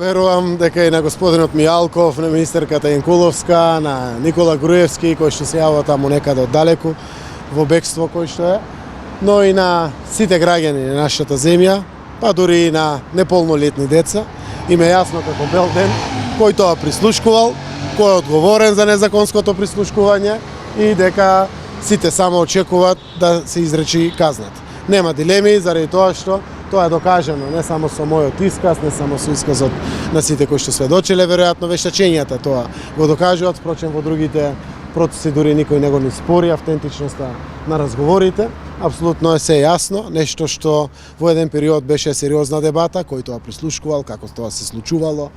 верувам дека и на господинот Мијалков, на министерката Јанкуловска, на Никола Груевски, кој што се јавува таму некаде оддалеку во бегство кој што е, но и на сите граѓани на нашата земја, па дури и на неполнолетни деца, им е јасно како бел ден кој тоа прислушкувал, кој е одговорен за незаконското прислушкување и дека сите само очекуваат да се изречи казнат. Нема дилеми заради тоа што тоа е докажано не само со мојот исказ, не само со исказот на сите кои што сведочеле, веројатно вештачењата тоа го докажуваат, впрочем во другите процеси дури никој не го ни спори автентичноста на разговорите. Апсолутно е се јасно, нешто што во еден период беше сериозна дебата, кој тоа прислушкувал, како тоа се случувало,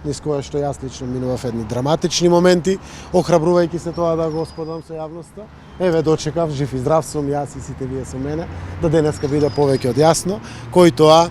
низ кое што јас лично минував едни драматични моменти, охрабрувајќи се тоа да го споделам со јавноста. Еве дочекав, жив и здрав сум, јас и сите вие со мене, да денеска биде повеќе од јасно, кој тоа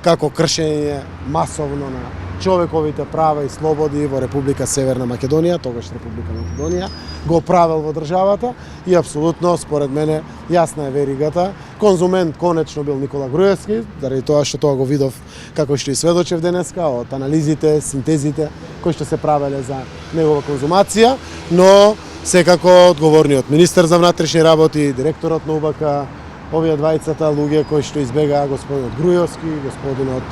како кршење масовно на човековите права и слободи во Република Северна Македонија, тогаш Република Македонија, го правел во државата и апсолутно, според мене, јасна е веригата. Конзумент конечно бил Никола Груевски, заради тоа што тоа го видов како што и сведочев денеска од анализите, синтезите кои што се правеле за негова конзумација, но секако одговорниот министер за внатрешни работи, директорот на УБК, овие двајцата луѓе кои што избегаа господинот Груевски, господинот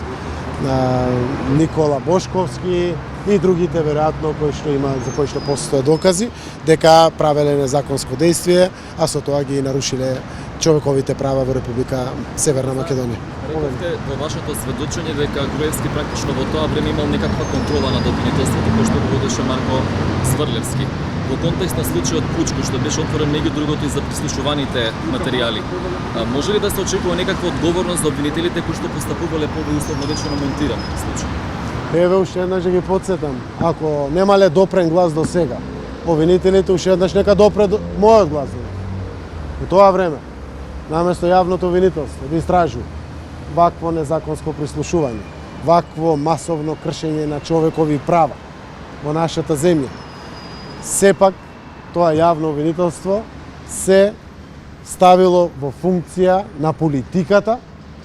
Никола Бошковски и другите веројатно кои што има за кои што постојат докази дека правеле незаконско действие, а со тоа ги нарушиле човековите права во Република Северна Македонија. Рековте во вашето сведочење дека Груевски практично во тоа време имал некаква контрола над обвинителството кој што го водеше Марко Сврлевски. Во контекст на случајот Пучко, што беше отворен меѓу другото и за прислушуваните материјали, може ли да се очекува некаква одговорност за обвинителите кои што постапувале по условно речено монтиран случај? Еве уште еднаш ќе ги потсетам, ако немале допрен глас до сега, обвинителите уште еднаш нека допре мојот глас. Во тоа време, наместо јавното обвинителство да истражува вакво незаконско прислушување, вакво масовно кршење на човекови права во нашата земја, сепак тоа јавно обвинителство се ставило во функција на политиката,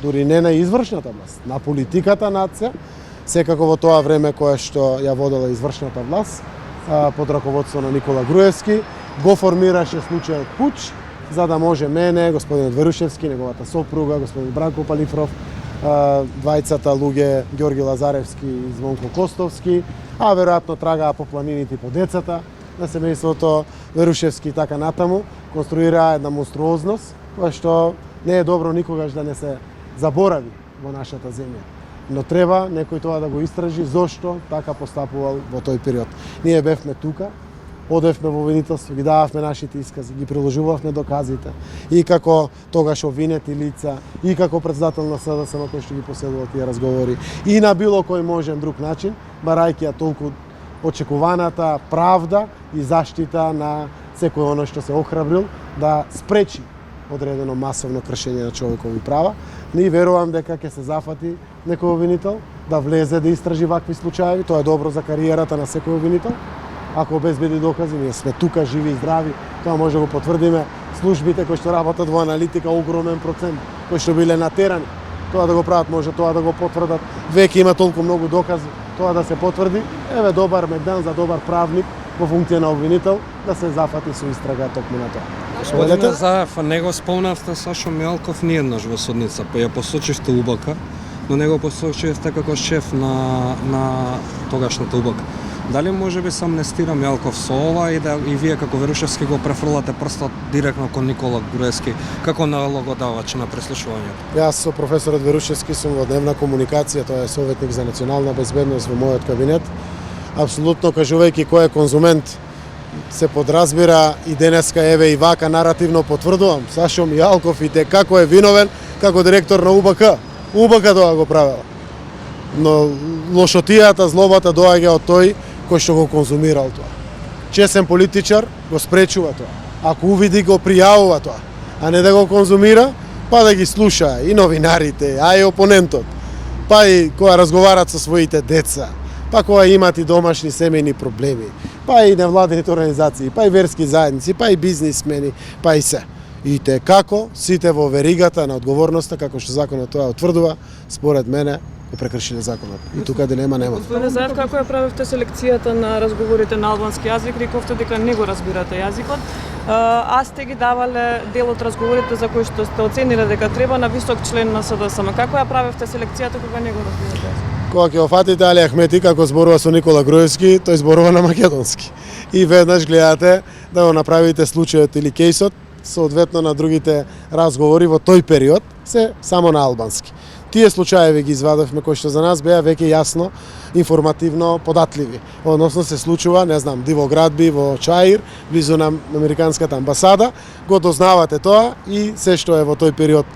дури не на извршната власт, на политиката нација, секако во тоа време кое што ја водела извршната власт, под раководство на Никола Груевски, го формираше случајот Пуч, за да може мене, господинот Верушевски, неговата сопруга, господин Бранко Палифров, двајцата луѓе Ѓорги Лазаревски и Звонко Костовски, а веројатно трагаа по планините по децата на семејството Верушевски и така натаму, конструираа една монструозност, која што не е добро никогаш да не се заборави во нашата земја. Но треба некој тоа да го истражи зошто така постапувал во тој период. Ние бевме тука, одевме во обвинителство, ги дававме нашите искази, ги приложувавме доказите и како тогаш обвинети лица, и како председател на СДСМ кој што ги поседува тие разговори, и на било кој можен друг начин, барајќи ја толку очекуваната правда и заштита на секој оно што се охрабрил да спречи одредено масовно кршење на човекови права. Ние верувам дека ќе се зафати некој обвинител да влезе да истражи вакви случаи, тоа е добро за кариерата на секој обвинител. Ако обезбеди докази, ние сме тука живи и здрави, тоа може да го потврдиме. Службите кои што работат во аналитика, огромен процент кои што биле натерани, тоа да го прават, може тоа да го потврдат. Веќе има толку многу докази тоа да се потврди. Еве добар мегдан за добар правник во функција на обвинител да се зафати со истрага токму на тоа. Господине Заев, не го спомнавте Сашо Мијалков ниеднаш во судница, па ја посочивте УБК, но не го посочивте како шеф на тогашната УБК. Дали може би се амнестира Мијалков со ова и вие како Верушевски го префрлате прстот директно кон Никола Груевски како налогодавач на преслушувањето? Јас со професорот Верушевски сум во дневна комуникација, тоа е советник за национална безбедност во мојот кабинет. Апсолутно кажувајќи кој е конзумент се подразбира и денеска еве и вака наративно потврдувам, Сашо Мијалков и те како е виновен како директор на УБК. УБК тоа го правела. Но лошотијата, злобата доаѓа од тој кој што го конзумирал тоа. Чесен политичар го спречува тоа. Ако увиди го пријавува тоа, а не да го конзумира, па да ги слуша и новинарите, а и опонентот, па и кога разговарат со своите деца, па кога имат и домашни семејни проблеми, па и невладените организации, па и верски заедници, па и бизнисмени, па и се. И те како сите во веригата на одговорноста, како што законот тоа утврдува, според мене, го прекршиле законот. И тука дилема нема. Господине Заев, како ја правевте селекцијата на разговорите на албански јазик? Рековте дека не го разбирате јазикот. А сте ги давале дел од разговорите за кои што сте оцениле дека треба на висок член на СДСМ. Како ја правевте селекцијата кога не го разбирате јазикот? Кога ќе го фатите Али Ахмети како зборува со Никола Груевски, тој зборува на македонски. И веднаш гледате да го направите случајот или кейсот, соодветно на другите разговори во тој период, се само на албански. Тие случаеви ги извадевме кои што за нас беа веќе јасно, информативно податливи. Односно се случува, не знам, Диво Градби во Чаир, близу на американската амбасада, го дознавате тоа и се што е во тој период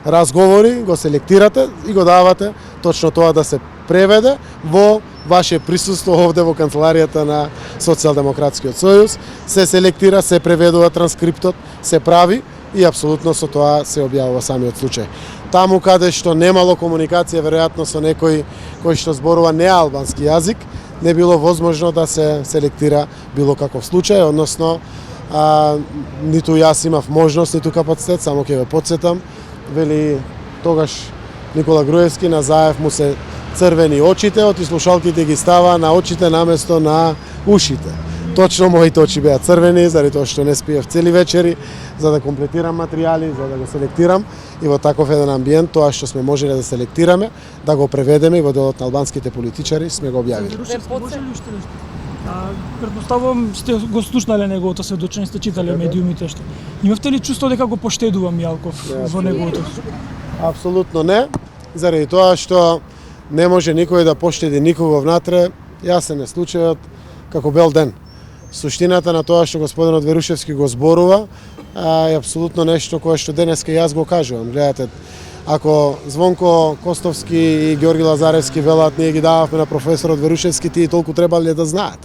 разговори, го селектирате и го давате точно тоа да се преведе во ваше присуство овде во канцеларијата на Социјалдемократскиот сојуз, се селектира, се преведува транскриптот, се прави и апсолутно со тоа се објавува самиот случај. Таму каде што немало комуникација веројатно со некој кој што зборува неалбански јазик, не било возможно да се селектира било каков случај, односно ниту јас имав можност, ниту капацитет, само ќе ве потсетам, вели тогаш Никола Груевски на Заев му се црвени очите, од слушалките ги става на очите наместо на ушите. Точно моите очи беа црвени, заради тоа што не спиев цели вечери, за да комплетирам материјали, за да го селектирам и во таков еден амбиент, тоа што сме можеле да селектираме, да го преведеме и во делот на албанските политичари сме го објавили. Предпоставувам сте го слушнале неговото сведочење, сте читале медиумите што. Имавте ли чувство дека го поштедува Мијалков во неговото? Апсолутно не, заради тоа што не може никој да поштеди никого внатре, јасен е случајот како бел ден. Суштината на тоа што господинот Верушевски го зборува е апсолутно нешто кое што денеска јас го кажувам. Гледате, ако Звонко Костовски и Ѓорги Лазаревски велат ние ги дававме на професорот Верушевски, тие толку требале да знаат.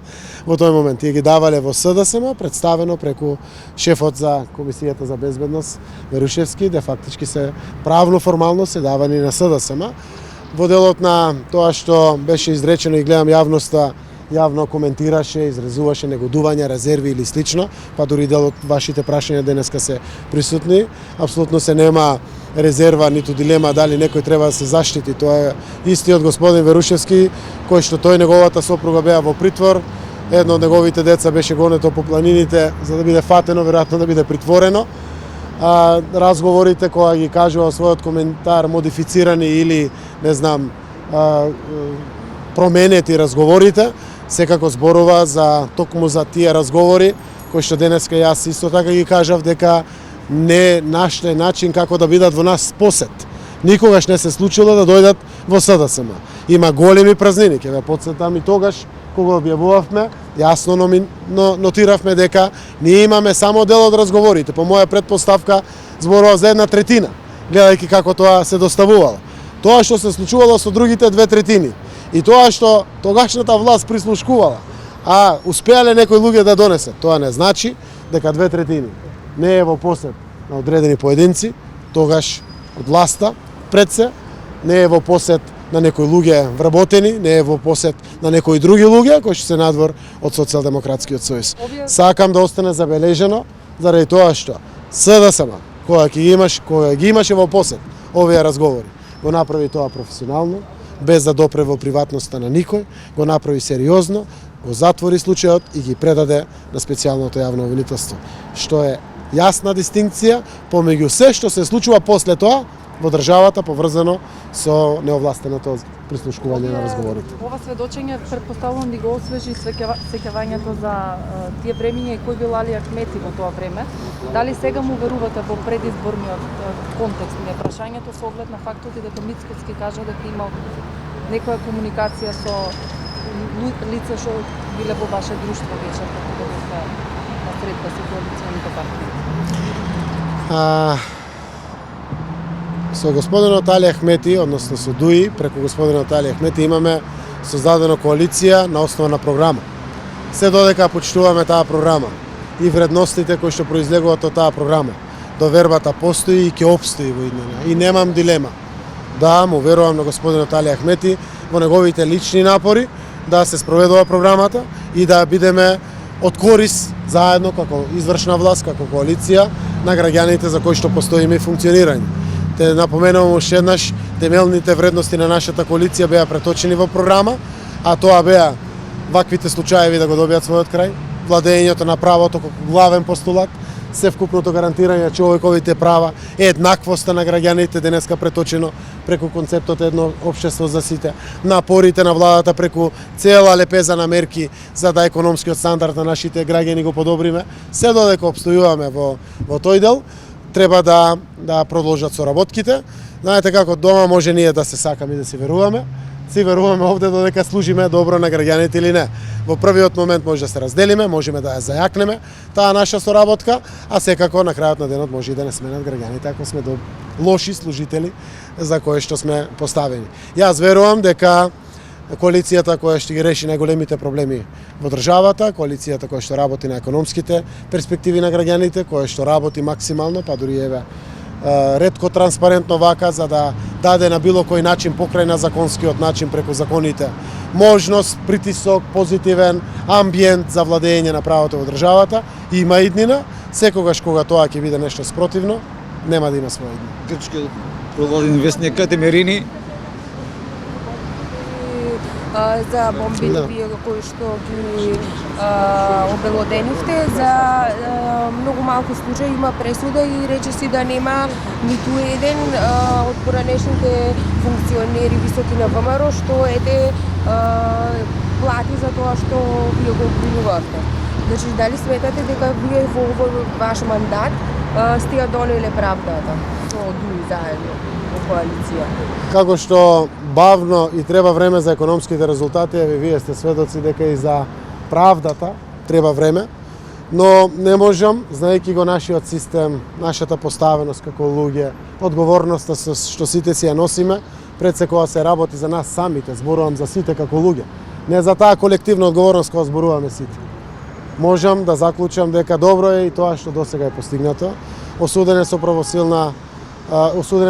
Во тој момент тие ги давале во СДСМ, представено преку шефот за Комисијата за безбедност Верушевски, де фактички се правно формално се давани на СДСМ. Во делот на тоа што беше изречено и гледам јавноста јавно коментираше, изразуваше негодување, резерви или слично, па дури дел од вашите прашања денеска се присутни. Апсолутно се нема резерва, ниту дилема дали некој треба да се заштити. Тоа е истиот господин Верушевски, кој што тој неговата сопруга беа во притвор, едно од неговите деца беше гонето по планините за да биде фатено, веројатно да биде притворено. Разговорите кога ги кажува својот коментар модифицирани или, не знам, променети разговорите, секако зборува за токму за тие разговори кои што денеска јас исто така ги кажав дека не нашле начин како да бидат во нас посет. Никогаш не се случило да дојдат во СДСМ. Има големи празнини, ќе ве потсетам и тогаш кога објавувавме, јасно нотиравме дека ние имаме само дел од разговорите. По моја предпоставка зборува за 1/3, гледајќи како тоа се доставувало. Тоа што се случувало со другите 2/3 и тоа што тогашната власт прислушкувала, а успеале некои луѓе да донесат, тоа не значи дека 2/3 не е во посет на одредени поединци, тогаш од власта пред се, не е во посет на некои луѓе вработени, не е во посет на некои други луѓе кои што се надвор од Социјалдемократскиот сојуз. Сакам да остане забележено заради тоа што СДСМ кога ги имаше во посет овие разговори, го направи тоа професионално, без да допре во приватноста на никој, го направи сериозно, го затвори случајот и ги предаде на специјалното јавно обвинителство, што е јасна дистинкција помеѓу се што се случува после тоа во државата поврзано со неовластеното прислушкување на разговорите. Ова сведочење претпоставувам да го освежи сеќавањето за тие времиња и кој бил Али Ахмети во тоа време. Дали сега му верувате во предизборниот контекст на прашањето со оглед на фактот и дека Мицкоски кажа дека имал некоја комуникација со лица што биле во ваше друштво вечер како да бевте на средба со коалиционите партии? Со господинот Али Ахмети, односно со ДУИ, преку господинот Али Ахмети имаме создадена коалиција на основа на програма. Се додека почитуваме таа програма и вредностите кои што произлегуваат од таа програма, довербата постои и ќе обстои во иднина. И немам дилема. Да, му верувам на господинот Али Ахмети во неговите лични напори да се спроведува програмата и да бидеме од корис заедно како извршна власт, како коалиција на граѓаните за кои што постоиме и функционирање. Те напоменувам уште еднаш, темелните вредности на нашата коалиција беа преточени во програма, а тоа беа ваквите случаеви да го добијат својот крај, владењето на правото како главен постулат, севкупното гарантирање на човековите права, еднаквоста на граѓаните денеска преточено преку концептот едно општество за сите, напорите на владата преку цела лепеза на мерки за да економскиот стандард на нашите граѓани го подобриме, се додека обстојуваме во тој дел, треба да продолжат соработките. Знаете како дома може ние да се сакаме и да си веруваме. Си веруваме овде додека служиме добро на граѓаните или не. Во првиот момент може да се разделиме, можеме да ја зајакнеме таа наша соработка, а секако на крајот на денот може и да не сменат граѓаните ако сме лоши служители за кои што сме поставени. Јас верувам дека коалицијата која ќе ги реши најголемите проблеми во државата, коалицијата која што работи на економските перспективи на граѓаните, која што работи максимално, па дури еве ретко транспарентно вака за да даде на било кој начин покрај на законскиот начин преку законите можност, притисок, позитивен амбиент за владење на правото во државата, има иднина, секогаш кога тоа ќе биде нешто спротивно, нема да има своја иднина. Грчкиот проводен вестник Катемерини за бомбите кои што ги обелоденивте, за многу малку случаи има пресуда и речиси да нема ниту еден од поранешните функционери високи на ВМРО што плати за тоа што вие го обвинувавте. Значи, дали сметате дека вие во овој ваш мандат сте ја донеле правдата со дуи заедно во коалиција? Како што бавно и треба време за економските резултати, вие сте сведоци дека и за правдата треба време, но не можам, знаејќи го нашиот систем, нашата поставеност како луѓе, одговорноста што сите си ја носиме, пред се кога се работи за нас самите, зборувам за сите како луѓе, не за таа колективна одговорност кога зборуваме сите. Можам да заклучам дека добро е и тоа што досега е постигнато. Осуден е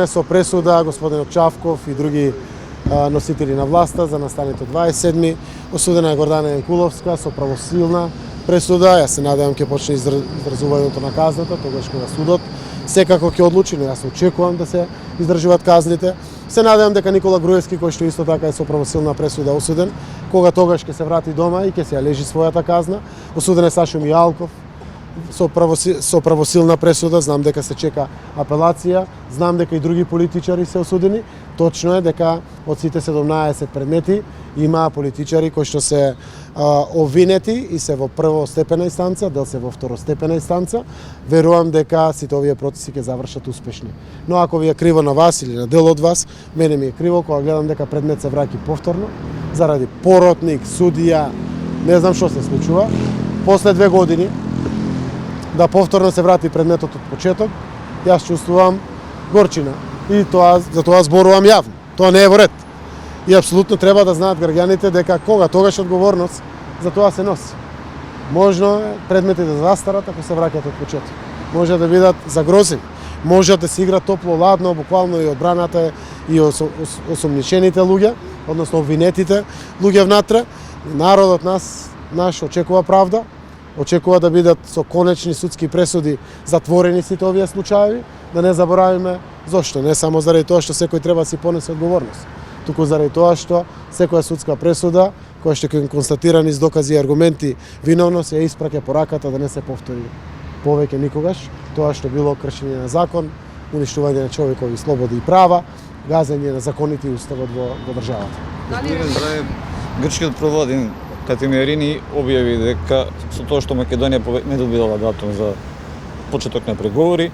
со пресуда господинот Чавков и други носители на власта за настаните 27-ми. Осудена е Гордана Јанкуловска со правосилна пресуда. Јас се надевам ќе почне издржувањето на казната, тогаш кога судот секако ќе одлучи, но јас очекувам да се издржуваат казните. Се надевам дека Никола Груевски, кој што исто така е со правосилна пресуда осуден, кога тогаш ќе се врати дома и ќе се ја лежи својата казна. Осуден е Сашо Мијалков со правосилна пресуда, знам дека се чека апелација, знам дека и други политичари се осудени. Точно е дека од сите 17 предмети има политичари кои што се обвинети и се во првостепена инстанца, дел се во второстепена инстанца. Верувам дека сите овие процеси ќе завршат успешни. Но ако ви е криво на вас или на дел од вас, мене ми е криво кога гледам дека предмет се враќа повторно заради поротник, судија, не знам што се случува. После 2 години да повторно се врати предметот од почеток, јас чувствувам горчина. И за тоа зборувам јавно. Тоа не е во ред. И апсолутно треба да знаат граѓаните дека кога тогаш одговорност за тоа се носи. Можно е предметите да застарат ако се враќаат од почеток. Може да бидат загрозени. Може да се игра топло-ладно, буквално и одбраната и осомничените луѓе, односно обвинетите луѓе внатре. Народот наш очекува правда, очекува да бидат со конечни судски пресуди затворени сите овие случаи, да не заборавиме зошто, не само заради тоа што секој треба да си понесе одговорност, туку заради тоа што секоја судска пресуда која што ќе констатирани с докази и аргументи виновност ја испраќа пораката да не се повтори повеќе никогаш тоа што било кршење на закон, уништување на човекови слободи и права, газење на законите и уставот во државата. Грчкиот проводен Катемерини објави дека со тоа што Македонија не добила датум за почеток на преговори,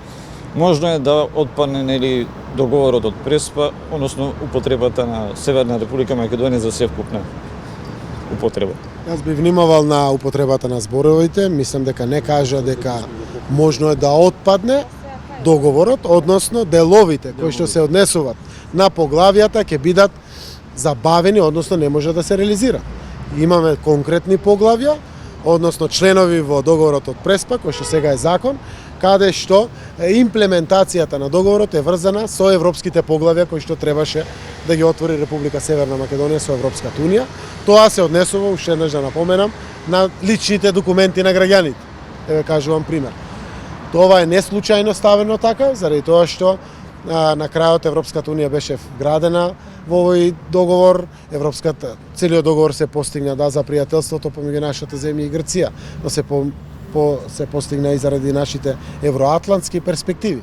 можно е да отпадне нели договорот од Преспа, односно употребата на Северна Република Македонија за севкупна употреба. Јас би внимавал на употребата на зборовите, мислам дека не кажа дека можно е да отпадне договорот, односно деловите кои што се однесуваат на поглавијата ќе бидат забавени, односно не може да се реализира. Имаме конкретни поглавја, односно членови во договорот од Преспа, кој што сега е закон, каде што имплементацијата на договорот е врзана со европските поглавја кои што требаше да ги отвори Република Северна Македонија со Европската унија. Тоа се однесува, уште еднаш да напоменам, на личните документи на граѓаните. Еве кажувам пример. Тоа е неслучајно ставено така, заради тоа што На крајот Европската унија беше вградена во овој договор. Целиот договор се постигна за пријателството помеѓу нашата земја и Грција, но се постигна и заради нашите евроатлантски перспективи.